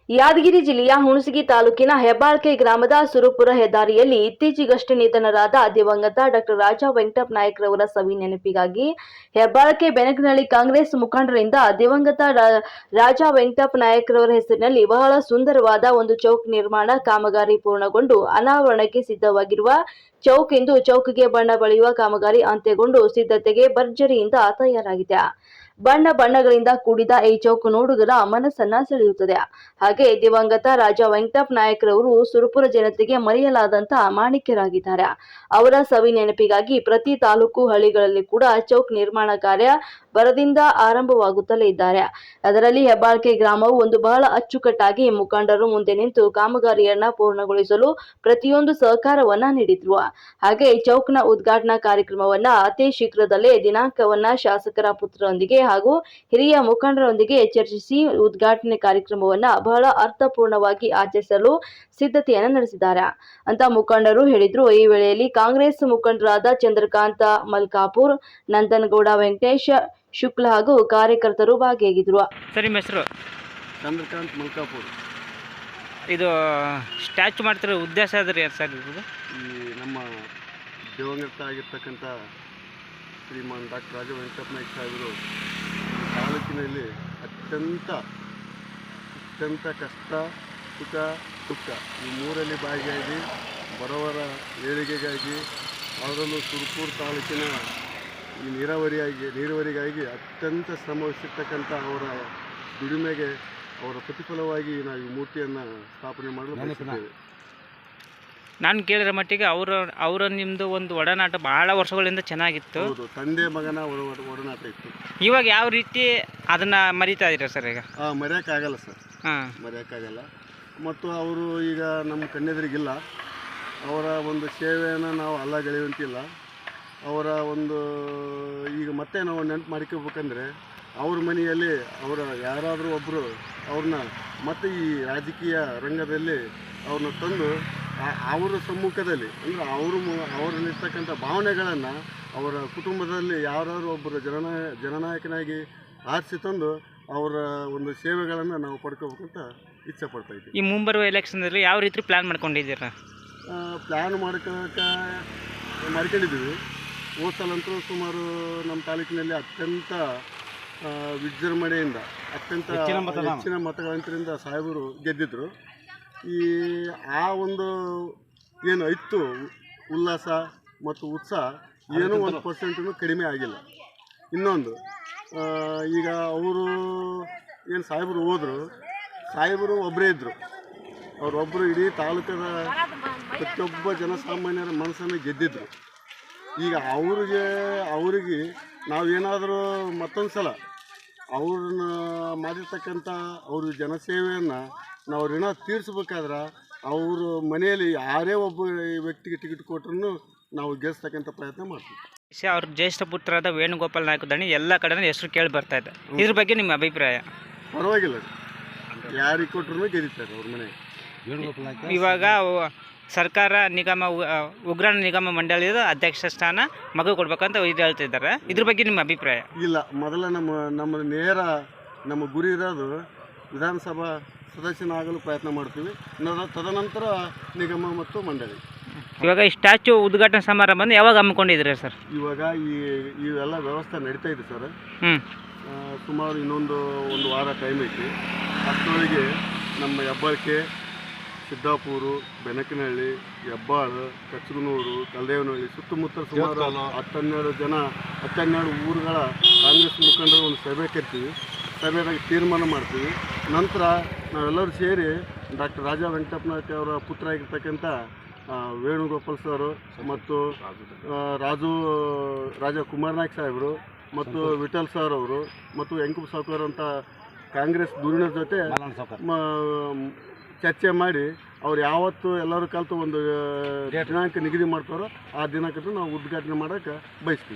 ಯಾದಗಿರಿ ಜಿಲ್ಲೆಯ ಹುಣಸಗಿ ತಾಲೂಕಿನ ಹೆಬ್ಬಾಳ್ಕೆ ಗ್ರಾಮದ ಸುರಪುರ ಹೆದ್ದಾರಿಯಲ್ಲಿ ಇತ್ತೀಚೆಗಷ್ಟೇ ನಿಧನರಾದ ದಿವಂಗತ ಡಾಕ್ಟರ್ ರಾಜಾ ವೆಂಕಟಪ್ಪ ನಾಯಕರವರ ಸವಿ ನೆನಪಿಗಾಗಿ ಹೆಬ್ಬಾಳ್ಕೆ ಬೆನಕನಹಳ್ಳಿ ಕಾಂಗ್ರೆಸ್ ಮುಖಂಡರಿಂದ ದಿವಂಗತ ರಾಜಾ ವೆಂಕಟಪ್ಪ ನಾಯಕರವರ ಹೆಸರಿನಲ್ಲಿ ಬಹಳ ಸುಂದರವಾದ ಒಂದು ಚೌಕ್ ನಿರ್ಮಾಣ ಕಾಮಗಾರಿ ಪೂರ್ಣಗೊಂಡು ಅನಾವರಣಕ್ಕೆ ಸಿದ್ಧವಾಗಿರುವ ಚೌಕ್ ಇಂದು ಚೌಕ್ಗೆ ಬಣ್ಣ ಬಳಿಯುವ ಕಾಮಗಾರಿ ಅಂತ್ಯಗೊಂಡು ಸಿದ್ಧತೆಗೆ ಭರ್ಜರಿಯಿಂದ ತಯಾರಾಗಿದೆ. ಬಣ್ಣಗಳಿಂದ ಕೂಡಿದ ಈ ಚೌಕ್ ನೋಡುಗರ ಮನಸ್ಸನ್ನ ಸೆಳೆಯುತ್ತದೆ. ಹಾಗೆ ದಿವಂಗತ ರಾಜಾ ವೆಂಕಟಪ್ಪ ನಾಯಕರವರು ಸುರಪುರ ಜನತೆಗೆ ಮರೆಯಲಾದಂತಹ ಮಾಣಿಕ್ಯರಾಗಿದ್ದಾರೆ. ಅವರ ಸವಿ ನೆನಪಿಗಾಗಿ ಪ್ರತಿ ತಾಲೂಕು ಹಳ್ಳಿಗಳಲ್ಲಿ ಕೂಡ ಚೌಕ್ ನಿರ್ಮಾಣ ಕಾರ್ಯ ಬರದಿಂದ ಆರಂಭವಾಗುತ್ತಲೇ ಇದ್ದಾರೆ. ಅದರಲ್ಲಿ ಹೆಬ್ಬಾಳ್ಕೆ ಗ್ರಾಮವು ಒಂದು ಬಹಳ ಅಚ್ಚುಕಟ್ಟಾಗಿ ಮುಖಂಡರು ಮುಂದೆ ನಿಂತು ಕಾಮಗಾರಿಯನ್ನ ಪೂರ್ಣಗೊಳಿಸಲು ಪ್ರತಿಯೊಂದು ಸಹಕಾರವನ್ನ ನೀಡಿದ್ರು. ಹಾಗೆ ಚೌಕ್ನ ಉದ್ಘಾಟನಾ ಕಾರ್ಯಕ್ರಮವನ್ನ ಅತಿ ಶೀಘ್ರದಲ್ಲೇ ದಿನಾಂಕವನ್ನ ಶಾಸಕರ ಪುತ್ರರೊಂದಿಗೆ ಹಾಗೂ ಹಿರಿಯ ಮುಖಂಡರೊಂದಿಗೆ ಚರ್ಚಿಸಿ ಉದ್ಘಾಟನೆ ಕಾರ್ಯಕ್ರಮವನ್ನ ಬಹಳ ಅರ್ಥಪೂರ್ಣವಾಗಿ ಆಚರಿಸಲು ಸಿದ್ಧತೆಯನ್ನು ನಡೆಸಿದ್ದಾರೆ ಅಂತ ಮುಖಂಡರು ಹೇಳಿದ್ರು. ಈ ವೇಳೆಯಲ್ಲಿ ಕಾಂಗ್ರೆಸ್ ಮುಖಂಡರಾದ ಚಂದ್ರಕಾಂತ ಮಲ್ಕಾಪುರ್, ನಂದನಗೌಡ, ವೆಂಕಟೇಶ್ ಶುಕ್ಲ ಹಾಗೂ ಕಾರ್ಯಕರ್ತರು ಭಾಗಿಯಾಗಿದ್ರು. ಸರ್, ನಿಮ್ಮ ಹೆಸರು? ಚಂದ್ರಕಾಂತ್ ಮಲ್ಕಾಪುರ್. ಇದು ಸ್ಟ್ಯಾಚು ಮಾಡ್ತಿರೋ ಉದ್ದೇಶ ಆದ್ರೆ ಏನು ಸರ್? ಇದು ಈ ನಮ್ಮ ದಿವಂಗತ ಆಗಿರ್ತಕ್ಕಂಥ ಶ್ರೀಮಾನ್ ಡಾಕ್ಟರ್ ರಾಜಾ ವೆಂಕಟಪ್ಪ ನಾಯಕ ಸಾಹೇಬರು ತಾಲೂಕಿನಲ್ಲಿ ಅತ್ಯಂತ ಕಷ್ಟ, ಸುಖ, ದುಃಖ ಈ ಮೂರಲ್ಲಿ ಭಾಗಿಯಾಗಿ ಬಡವರ ಏಳಿಗೆಗಾಗಿ, ಅದರಲ್ಲೂ ಸುರಪುರ ತಾಲೂಕಿನ ಈ ನೀರಾವರಿಗಾಗಿ ಅತ್ಯಂತ ಶ್ರಮವಹಿಸಿರ್ತಕ್ಕಂಥ ಅವರ ದುಡಿಮೆಗೆ ಅವರ ಪ್ರತಿಫಲವಾಗಿ ನಾವು ಈ ಮೂರ್ತಿಯನ್ನು ಸ್ಥಾಪನೆ ಮಾಡಲು ಬಯಸುತ್ತೇವೆ. ನಾನು ಕೇಳಿರೋ ಮಟ್ಟಿಗೆ ಅವರ ನಿಮ್ಮದು ಒಂದು ಒಡನಾಟ ಭಾಳ ವರ್ಷಗಳಿಂದ ಚೆನ್ನಾಗಿತ್ತು. ಹೌದು, ತಂದೆ ಮಗನ ಒಡನಾಟ ಇತ್ತು. ಇವಾಗ ಯಾವ ರೀತಿ ಅದನ್ನು ಮರಿತಾ ಇದ್ದೀರಾ ಸರ್? ಈಗ ಮರೆಯೋಕ್ಕಾಗಲ್ಲ ಸರ್, ಮರೆಯೋಕ್ಕಾಗಲ್ಲ. ಮತ್ತು ಅವರು ಈಗ ನಮ್ಮ ಕಣ್ಣೆದುರಿಗಿಲ್ಲ. ಅವರ ಒಂದು ಸೇವೆಯನ್ನು ನಾವು ಅಲ್ಲಗಳೆಯುವಂತಿಲ್ಲ. ಅವರ ಒಂದು ಈಗ ಮತ್ತೆ ನಾವು ನೆನಪು ಮಾಡ್ಕೋಬೇಕಂದ್ರೆ ಅವ್ರ ಮನೆಯಲ್ಲಿ ಯಾರಾದರೂ ಒಬ್ಬರು ಅವ್ರನ್ನ ಮತ್ತೆ ಈ ರಾಜಕೀಯ ರಂಗದಲ್ಲಿ ಅವ್ರನ್ನ ತಂದು ಅವರ ಸಮ್ಮುಖದಲ್ಲಿ ಅಂದರೆ ಅವರಲ್ಲಿರ್ತಕ್ಕಂಥ ಭಾವನೆಗಳನ್ನು ಅವರ ಕುಟುಂಬದಲ್ಲಿ ಯಾರಾದರೂ ಒಬ್ಬರು ಜನನಾಯಕನಾಗಿ ಆರಿಸಿ ತಂದು ಅವರ ಒಂದು ಸೇವೆಗಳನ್ನು ನಾವು ಪಡ್ಕೋಬೇಕಂತ ಇಚ್ಛೆ ಪಡ್ತಾ ಇದ್ದೀವಿ. ಈ ಮುಂಬರುವ ಎಲೆಕ್ಷನ್ನಲ್ಲಿ ಯಾವ ರೀತಿ ಪ್ಲ್ಯಾನ್ ಮಾಡ್ಕೊಂಡಿದ್ದೀರಾ? ಪ್ಲ್ಯಾನ್ ಮಾಡ್ಕೊಂಡಿದ್ದೀವಿ. ಹೋದ ಸಲಂತೂ ಸುಮಾರು ನಮ್ಮ ತಾಲೂಕಿನಲ್ಲಿ ಅತ್ಯಂತ ವಿಜೃಂಭಣೆಯಿಂದ ಅತ್ಯಂತ ಹೆಚ್ಚಿನ ಮತಗಳಂತರಿಂದ ಸಾಹೇಬರು ಗೆದ್ದಿದ್ರು. ಆ ಒಂದು ಏನು ಇತ್ತು ಉಲ್ಲಾಸ ಮತ್ತು ಉತ್ಸಾಹ ಏನೂ 1% ಕಡಿಮೆ ಆಗಿಲ್ಲ. ಇನ್ನೊಂದು ಈಗ ಅವರು ಏನು ಸಾಹೇಬರು ಹೋದರು, ಸಾಹೇಬರು ಒಬ್ಬರೇ ಇದ್ದರು. ಅವರೊಬ್ಬರು ಇಡೀ ತಾಲೂಕದ ಪ್ರತಿಯೊಬ್ಬ ಜನಸಾಮಾನ್ಯರ ಮನಸ್ಸನ್ನು ಗೆದ್ದಿದ್ರು. ಈಗ ಅವರಿಗೆ ನಾವೇನಾದರೂ ಮತ್ತೊಂದು ಸಲ ಅವ್ರನ್ನ ಮಾಡಿರ್ತಕ್ಕಂಥ ಅವ್ರ ಜನಸೇವೆಯನ್ನು ನಾವು ಋಣ ತೀರಿಸ್ಬೇಕಾದ್ರೆ ಅವರು ಮನೆಯಲ್ಲಿ ಯಾರೇ ಒಬ್ಬ ವ್ಯಕ್ತಿಗೆ ಟಿಕೆಟ್ ಕೊಟ್ಟರು ನಾವು ಗೆಲ್ಲಿಸ್ತಕ್ಕಂಥ ಪ್ರಯತ್ನ ಮಾಡ್ತೀವಿ. ಅವ್ರ ಜ್ಯೇಷ್ಠ ಪುತ್ರರಾದ ವೇಣುಗೋಪಾಲ್ ನಾಯಕ ದಣಿ ಎಲ್ಲ ಕಡೆ ಹೆಸರು ಕೇಳಿ ಬರ್ತಾ ಇದೆ. ಇದ್ರ ಬಗ್ಗೆ ನಿಮ್ಮ ಅಭಿಪ್ರಾಯ? ಪರವಾಗಿಲ್ಲ, ಯಾರಿಗೆ ಕೊಟ್ಟರು ಗೆದ್ದಿದ್ದಾರೆ ಅವ್ರ ಮನೆ. ಇವಾಗ ಸರ್ಕಾರ ಉಗ್ರಾಣ ನಿಗಮ ಮಂಡಳಿದ ಅಧ್ಯಕ್ಷ ಸ್ಥಾನ ಮಗು ಕೊಡ್ಬೇಕಂತ ಇದು ಹೇಳ್ತಿದ್ದಾರೆ. ಇದ್ರ ಬಗ್ಗೆ ನಿಮ್ಮ ಅಭಿಪ್ರಾಯ? ಇಲ್ಲ, ಮೊದಲ ನಮ್ಮ ಗುರಿ ಇರೋದು ವಿಧಾನಸಭಾ ಸದಸ್ಯನಾಗಲು ಪ್ರಯತ್ನ ಮಾಡ್ತೀವಿ. ತದನಂತರ ನಿಗಮ ಮತ್ತು ಮಂಡಳಿ. ಇವಾಗ ಈ ಸ್ಟ್ಯಾಚು ಉದ್ಘಾಟನಾ ಸಮಾರಂಭ ಯಾವಾಗ ಹಮ್ಮಿಕೊಂಡಿದ್ದೀರಾ ಸರ್? ಇವಾಗ ಇವೆಲ್ಲ ವ್ಯವಸ್ಥೆ ನಡೀತಾ ಇದೆ ಸರ್. ಸುಮಾರು ಇನ್ನೊಂದು ವಾರ ಟೈಮ್ ಐತಿ. ಅಷ್ಟರೊಳಗೆ ನಮ್ಮ ಹೆಬ್ಬಾಳ್ಕೆ, ಸಿದ್ದಾಪುರ, ಬೆನಕನಹಳ್ಳಿ, ಹೆಬ್ಬಾಳು, ಕಚ್ಚಗನೂರು, ಕಲ್ದೇವನಹಳ್ಳಿ ಸುತ್ತಮುತ್ತ ಸುಮಾರು 12 ಊರುಗಳ ಕಾಂಗ್ರೆಸ್ ಮುಖಂಡರು ಒಂದು ಸಭೆ ಕರಿತೀವಿ. ಸಭೆಯಾಗಿ ತೀರ್ಮಾನ ಮಾಡ್ತೀವಿ. ನಂತರ ನಾವೆಲ್ಲರೂ ಸೇರಿ ಡಾಕ್ಟರ್ ರಾಜಾ ವೆಂಕಟಪ್ಪ ನಾಯಕ ಅವರ ಪುತ್ರ ಆಗಿರ್ತಕ್ಕಂಥ ವೇಣುಗೋಪಾಲ್ ಸರು ಮತ್ತು ರಾಜಾ ಕುಮಾರ್ ನಾಯ್ಕ ಸಾಹೇಬರು ಮತ್ತು ವಿಠಲ್ ಸರ್ ಅವರು ಮತ್ತು ವೆಂಕಪ್ಪ ಸಾವ್ಕಾರ್ ಅಂತ ಕಾಂಗ್ರೆಸ್ ಧುರೀಣರ ಜೊತೆ ಚರ್ಚೆ ಮಾಡಿ ಅವ್ರು ಯಾವತ್ತು ಎಲ್ಲರೂ ಕಲಿತು ಒಂದು ದಿನಾಂಕ ನಿಗದಿ ಮಾಡ್ತಾರೋ ಆ ದಿನಾಂಕದ ನಾವು ಉದ್ಘಾಟನೆ ಮಾಡೋಕ್ಕೆ ಬಯಸ್ತೀವಿ.